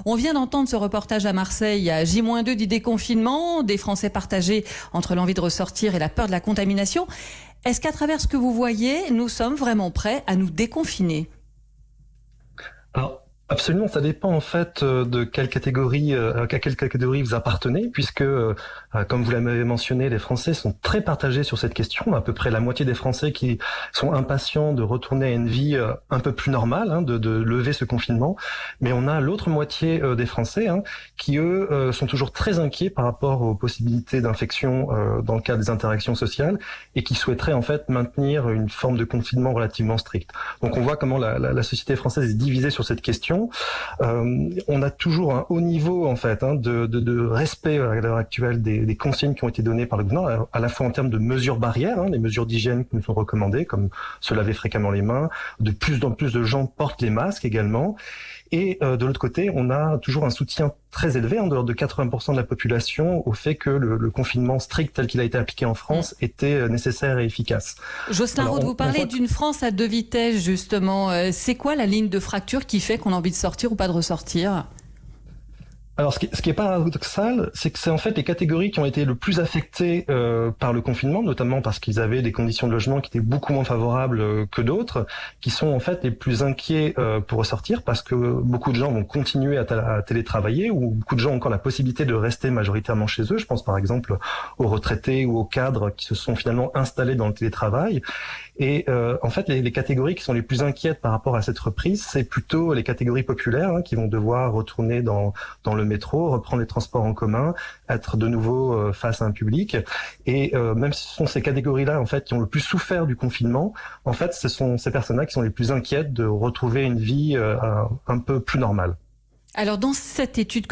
On vient d'entendre ce reportage à Marseille à J-2 du déconfinement, des Français partagés entre l'envie de ressortir et la peur de la contamination. Est-ce qu'à travers ce que vous voyez, nous sommes vraiment prêts à nous déconfiner ? Alors, absolument, ça dépend en fait de quelle catégorie, à quelle catégorie vous appartenez, puisque, comme vous l'avez mentionné, les Français sont très partagés sur cette question. À peu près la moitié des Français qui sont impatients de retourner à une vie un peu plus normale, de lever ce confinement. Mais on a l'autre moitié des Français qui, eux, sont toujours très inquiets par rapport aux possibilités d'infection dans le cadre des interactions sociales et qui souhaiteraient en fait maintenir une forme de confinement relativement stricte. Donc on voit comment la société française est divisée sur cette question. On a toujours un haut niveau en fait de respect à l'heure actuelle des consignes qui ont été données par le gouvernement, à la fois en termes de mesures barrières, les mesures d'hygiène qui nous sont recommandées, comme se laver fréquemment les mains. De plus en plus de gens portent les masques également. Et de l'autre côté, on a toujours un soutien très élevé, en dehors de 80% de la population, au fait que le confinement strict tel qu'il a été appliqué en France était nécessaire et efficace. Jocelyn Roth, vous parlez d'une France à deux vitesses, justement. C'est quoi la ligne de fracture qui fait qu'on a envie de sortir ou pas de ressortir ? Alors, ce qui est paradoxal, c'est que c'est en fait les catégories qui ont été le plus affectées par le confinement, notamment parce qu'ils avaient des conditions de logement qui étaient beaucoup moins favorables que d'autres, qui sont en fait les plus inquiets pour ressortir, parce que beaucoup de gens vont continuer à télétravailler, ou beaucoup de gens ont encore la possibilité de rester majoritairement chez eux. Je pense par exemple aux retraités ou aux cadres qui se sont finalement installés dans le télétravail. Et en fait, les catégories qui sont les plus inquiètes par rapport à cette reprise, c'est plutôt les catégories populaires qui vont devoir retourner dans le métro, reprendre les transports en commun, être de nouveau face à un public. Et même si ce sont ces catégories-là en fait qui ont le plus souffert du confinement, en fait, ce sont ces personnes-là qui sont les plus inquiètes de retrouver une vie un peu plus normale. Alors, dans cette étude